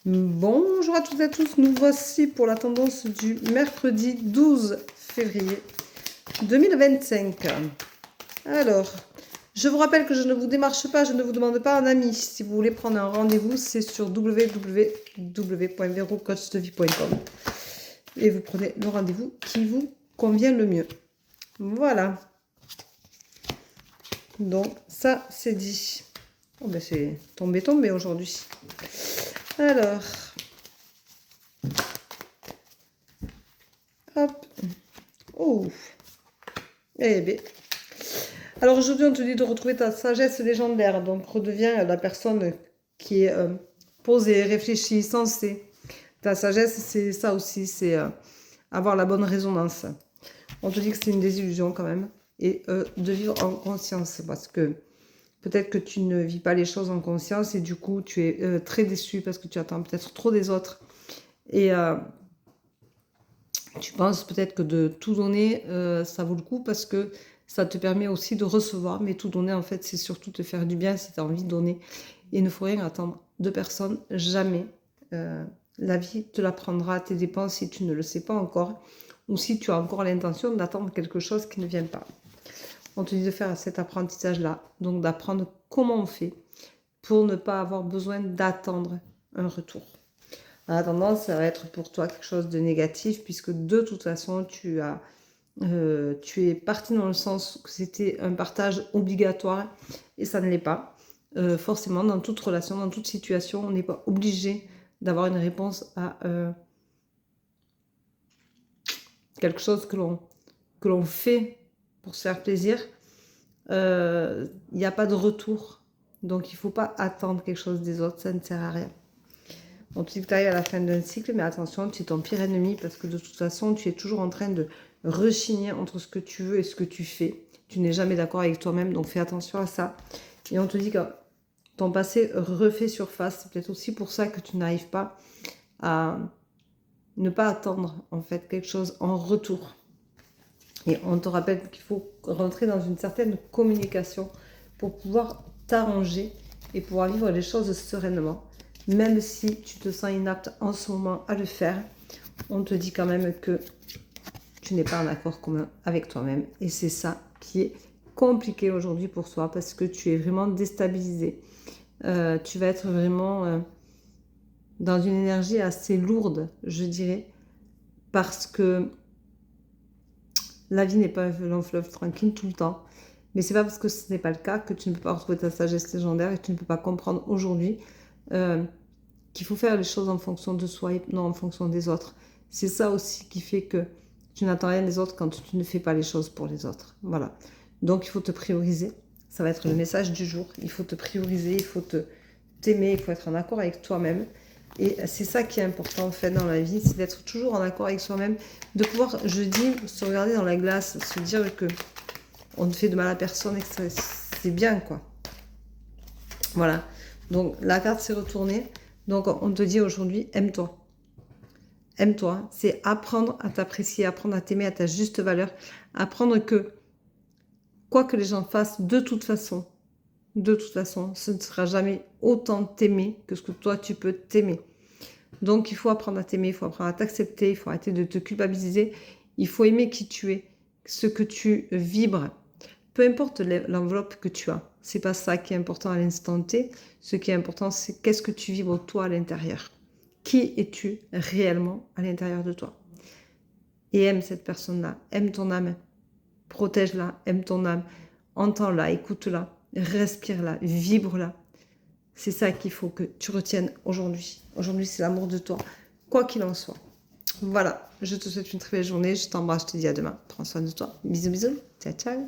Bonjour à toutes et à tous, nous voici pour la tendance du mercredi 12 février 2025. Alors, je vous rappelle que je ne vous démarche pas, je ne vous demande pas un ami. Si vous voulez prendre un rendez-vous, c'est sur www.verocoachdevie.com et vous prenez le rendez-vous qui vous convient le mieux. Voilà. Donc, ça, c'est dit. Oh, ben c'est tombé aujourd'hui. Alors... Hop. Oh. Eh bien. Alors aujourd'hui, on te dit de retrouver ta sagesse légendaire. Donc redeviens la personne qui est posée, réfléchie, sensée. Ta sagesse, c'est ça aussi, c'est avoir la bonne résonance. On te dit que c'est une désillusion quand même. Et de vivre en conscience. Parce que peut-être que tu ne vis pas les choses en conscience. Et du coup, tu es très déçu parce que tu attends peut-être trop des autres. Et... tu penses peut-être que de tout donner, ça vaut le coup parce que ça te permet aussi de recevoir. Mais tout donner, en fait, c'est surtout te faire du bien si tu as envie de donner. Et il ne faut rien attendre de personne, jamais. La vie te l'apprendra à tes dépenses si tu ne le sais pas encore. Ou si tu as encore l'intention d'attendre quelque chose qui ne vient pas. On te dit de faire cet apprentissage-là. Donc d'apprendre comment on fait pour ne pas avoir besoin d'attendre un retour. En attendant, ça va être pour toi quelque chose de négatif puisque de toute façon, tu es parti dans le sens que c'était un partage obligatoire et ça ne l'est pas. Forcément, dans toute relation, dans toute situation, on n'est pas obligé d'avoir une réponse à quelque chose que l'on fait pour se faire plaisir. Il n'y a pas de retour. Donc, il ne faut pas attendre quelque chose des autres, ça ne sert à rien. On te dit que tu arrives à la fin d'un cycle, mais attention, tu es ton pire ennemi parce que de toute façon, tu es toujours en train de rechigner entre ce que tu veux et ce que tu fais. Tu n'es jamais d'accord avec toi-même, donc fais attention à ça. Et on te dit que ton passé refait surface. C'est peut-être aussi pour ça que tu n'arrives pas à ne pas attendre en fait quelque chose en retour. Et on te rappelle qu'il faut rentrer dans une certaine communication pour pouvoir t'arranger et pouvoir vivre les choses sereinement. Même si tu te sens inapte en ce moment à le faire, on te dit quand même que tu n'es pas en accord commun avec toi-même. Et c'est ça qui est compliqué aujourd'hui pour toi parce que tu es vraiment déstabilisé. Tu vas être vraiment dans une énergie assez lourde, je dirais, parce que la vie n'est pas un long fleuve tranquille tout le temps. Mais c'est pas parce que ce n'est pas le cas que tu ne peux pas retrouver ta sagesse légendaire et que tu ne peux pas comprendre aujourd'hui qu'il faut faire les choses en fonction de soi et non en fonction des autres. C'est ça aussi qui fait que tu n'attends rien des autres quand tu ne fais pas les choses pour les autres. Voilà. Donc il faut te prioriser. Ça va être le message du jour. Il faut te prioriser, il faut t'aimer, il faut être en accord avec toi-même. Et c'est ça qui est important en fait dans la vie, c'est d'être toujours en accord avec soi-même, de pouvoir, je dis, se regarder dans la glace, se dire que on ne fait de mal à personne et que c'est bien quoi. Voilà. Donc la carte s'est retournée. Donc on te dit aujourd'hui, aime-toi. Aime-toi, c'est apprendre à t'apprécier, apprendre à t'aimer à ta juste valeur, apprendre que quoi que les gens fassent, de toute façon, ce ne sera jamais autant t'aimer que ce que toi tu peux t'aimer. Donc il faut apprendre à t'aimer, il faut apprendre à t'accepter, il faut arrêter de te culpabiliser, il faut aimer qui tu es, ce que tu vibres. Peu importe l'enveloppe que tu as, c'est pas ça qui est important à l'instant T. Ce qui est important, c'est qu'est-ce que tu vibres toi à l'intérieur. Qui es-tu réellement à l'intérieur de toi? Et aime cette personne-là, aime ton âme, protège-la, aime ton âme, entends-la, écoute-la, respire-la, vibre-la. C'est ça qu'il faut que tu retiennes aujourd'hui. Aujourd'hui, c'est l'amour de toi, quoi qu'il en soit. Voilà, je te souhaite une très belle journée, je t'embrasse, je te dis à demain. Prends soin de toi. Bisous, bisous. Ciao, ciao.